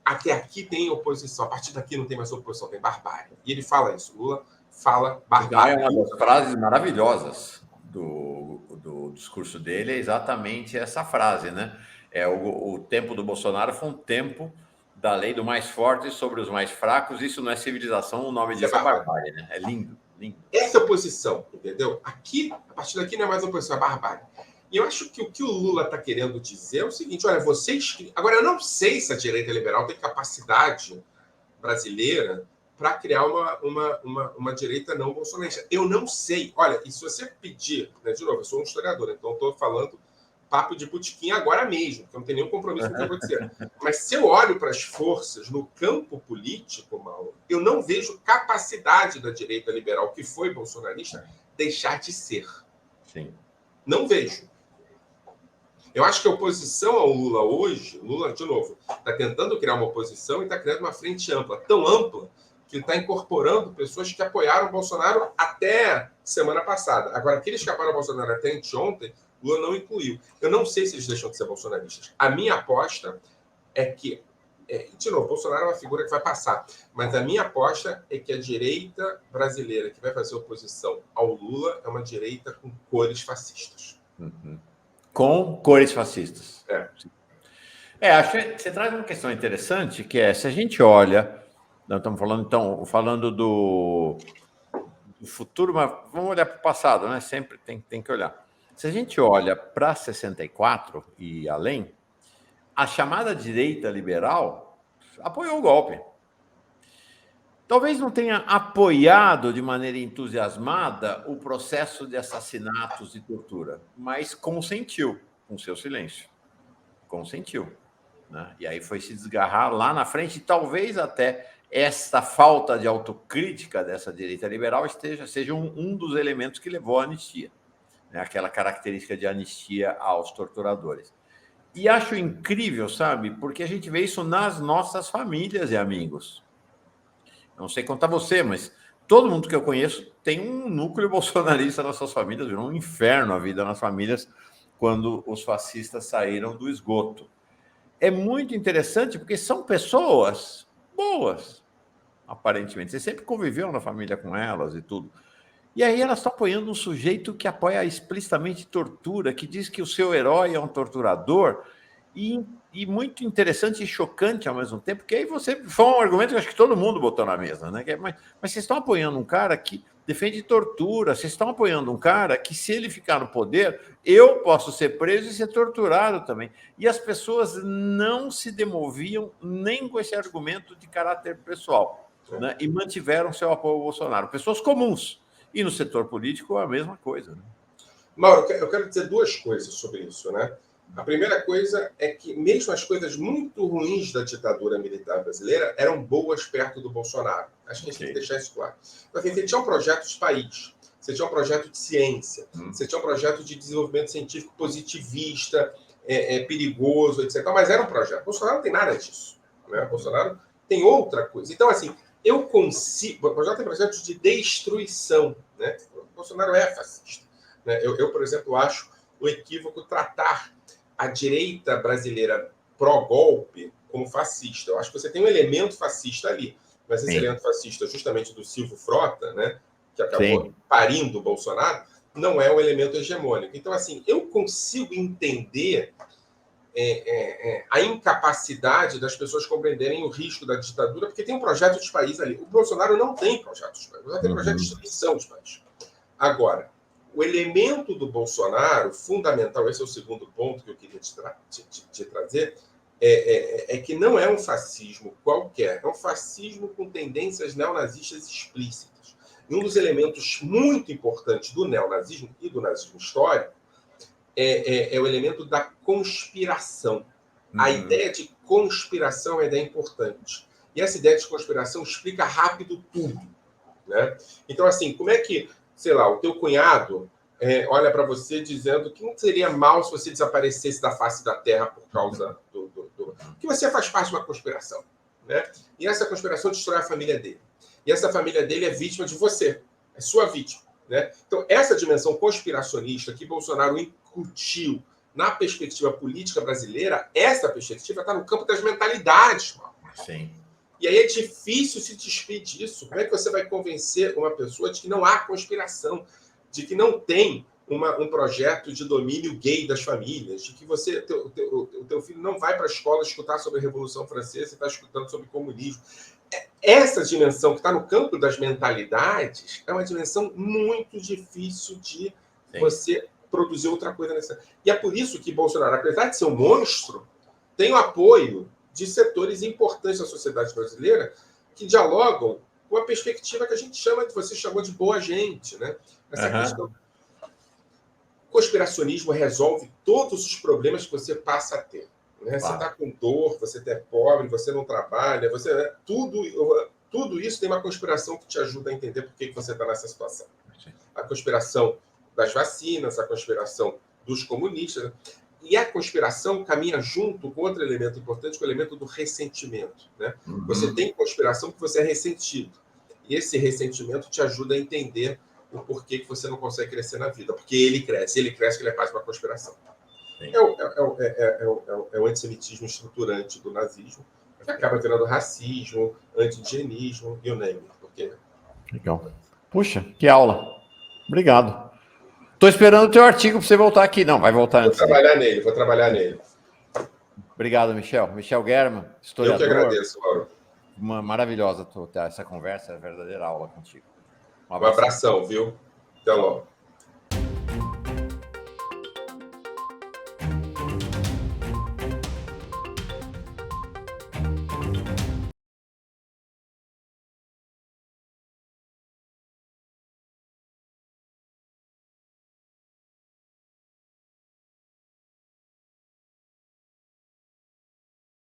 Até aqui tem oposição, a partir daqui não tem mais oposição, tem barbárie. E ele fala isso, Lula fala barbárie. É uma das frases maravilhosas do discurso dele, é exatamente essa frase, né? O tempo do Bolsonaro foi um tempo da lei do mais forte sobre os mais fracos. Isso não é civilização, o nome disso é barbárie, né? É lindo, lindo. Essa é oposição, entendeu? Aqui, a partir daqui não é mais oposição, é barbárie. E eu acho que o que o Lula está querendo dizer é o seguinte, olha, vocês... Agora, eu não sei se a direita liberal tem capacidade brasileira para criar uma direita não bolsonarista. Eu não sei. Olha, e se você pedir... Né, de novo, eu sou um historiador, então estou falando papo de botequim agora mesmo, porque eu não tenho nenhum compromisso com o que eu vou dizer. Mas se eu olho para as forças no campo político, Mauro, eu não vejo capacidade da direita liberal, que foi bolsonarista, deixar de ser. Sim. Não vejo. Eu acho que a oposição ao Lula hoje, Lula, de novo, está tentando criar uma oposição e está criando uma frente ampla, tão ampla, que está incorporando pessoas que apoiaram o Bolsonaro até semana passada. Agora, aqueles que apoiaram o Bolsonaro até anteontem, Lula não incluiu. Eu não sei se eles deixam de ser bolsonaristas. A minha aposta é que... de novo, Bolsonaro é uma figura que vai passar. Mas a minha aposta é que a direita brasileira que vai fazer oposição ao Lula é uma direita com cores fascistas. Uhum. Com cores fascistas. É. Você traz uma questão interessante, que é, se a gente olha... Nós estamos falando do futuro, mas vamos olhar para o passado, né? Sempre tem que olhar. Se a gente olha para 64 e além, a chamada direita liberal apoiou o golpe. Talvez não tenha apoiado de maneira entusiasmada o processo de assassinatos e tortura, mas consentiu com seu silêncio. Consentiu. Né? E aí foi se desgarrar lá na frente, e talvez até essa falta de autocrítica dessa direita liberal seja um dos elementos que levou à anistia. Né? Aquela característica de anistia aos torturadores. E acho incrível, sabe? Porque a gente vê isso nas nossas famílias e amigos. Não sei contar você, mas todo mundo que eu conheço tem um núcleo bolsonarista nas suas famílias. Virou um inferno a vida nas famílias quando os fascistas saíram do esgoto. É muito interessante porque são pessoas boas, aparentemente. Você sempre conviveu na família com elas e tudo. E aí elas estão apoiando um sujeito que apoia explicitamente tortura, que diz que o seu herói é um torturador, e muito interessante e chocante ao mesmo tempo, porque aí foi um argumento que eu acho que todo mundo botou na mesa, né? Mas vocês estão apoiando um cara que defende tortura, vocês estão apoiando um cara que, se ele ficar no poder, eu posso ser preso e ser torturado também. E as pessoas não se demoviam nem com esse argumento de caráter pessoal, né? E mantiveram seu apoio ao Bolsonaro. Pessoas comuns. E no setor político, a mesma coisa. Né? Mauro, eu quero dizer 2 coisas sobre isso, né? A primeira coisa é que mesmo as coisas muito ruins da ditadura militar brasileira eram boas perto do Bolsonaro. Acho que a gente tem que deixar isso claro. Então, assim, você tinha um projeto de país, você tinha um projeto de ciência, você tinha um projeto de desenvolvimento científico positivista, perigoso, etc. Mas era um projeto. O Bolsonaro não tem nada disso. Né? O Bolsonaro tem outra coisa. Então, assim, eu consigo... O projeto tem projetos de destruição. Né? O Bolsonaro é fascista. Né? Eu, por exemplo, acho o equívoco tratar a direita brasileira pró-golpe como fascista. Eu acho que você tem um elemento fascista ali, mas esse elemento fascista, justamente do Silvio Frota, né, que acabou Sim. parindo o Bolsonaro, não é um elemento hegemônico. Então, assim, eu consigo entender a incapacidade das pessoas compreenderem o risco da ditadura, porque tem um projeto de país ali. O Bolsonaro não tem projeto de país, ele tem projeto de destruição de país. Agora, o elemento do Bolsonaro, fundamental, esse é o segundo ponto que eu queria te trazer, é que não é um fascismo qualquer, é um fascismo com tendências neonazistas explícitas. E um dos elementos muito importantes do neonazismo e do nazismo histórico é o elemento da conspiração. A ideia de conspiração é uma ideia importante. E essa ideia de conspiração explica rápido tudo, né? Então, assim, como é que, sei lá, o teu cunhado olha para você dizendo que não seria mal se você desaparecesse da face da Terra por causa que você faz parte de uma conspiração, né? E essa conspiração destrói a família dele. E essa família dele é vítima de você, é sua vítima, né? Então, essa dimensão conspiracionista que Bolsonaro incutiu na perspectiva política brasileira, essa perspectiva está no campo das mentalidades, mano. Sim. E aí é difícil se despir disso. Como é que você vai convencer uma pessoa de que não há conspiração, de que não tem um projeto de domínio gay das famílias, de que o teu filho não vai para a escola escutar sobre a Revolução Francesa e está escutando sobre comunismo? Essa dimensão que está no campo das mentalidades é uma dimensão muito difícil de você produzir outra coisa nessa. E é por isso que Bolsonaro, apesar de ser um monstro, tem o apoio de setores importantes da sociedade brasileira que dialogam com a perspectiva que a gente chama, você chamou de boa gente, né? Essa questão. O conspiracionismo resolve todos os problemas que você passa a ter. Né? Você está com dor, você é pobre, você não trabalha, tudo isso tem uma conspiração que te ajuda a entender por que você está nessa situação. A conspiração das vacinas, a conspiração dos comunistas. E a conspiração caminha junto com outro elemento importante, que é o elemento do ressentimento. Né? Você tem conspiração porque você é ressentido. E esse ressentimento te ajuda a entender o porquê que você não consegue crescer na vida. Porque ele cresce que ele é parte de uma conspiração. É o antissemitismo estruturante do nazismo, que acaba virando racismo, anti-higienismo, you name it. Porque... Legal. Puxa, que aula. Obrigado. Estou esperando o teu artigo para você voltar aqui. Não, vai voltar antes. Vou trabalhar nele. Obrigado, Michel. Michel German, historiador. Eu que agradeço, Mauro. Uma maravilhosa essa conversa, é verdadeira aula contigo. Um abração, viu? Até logo.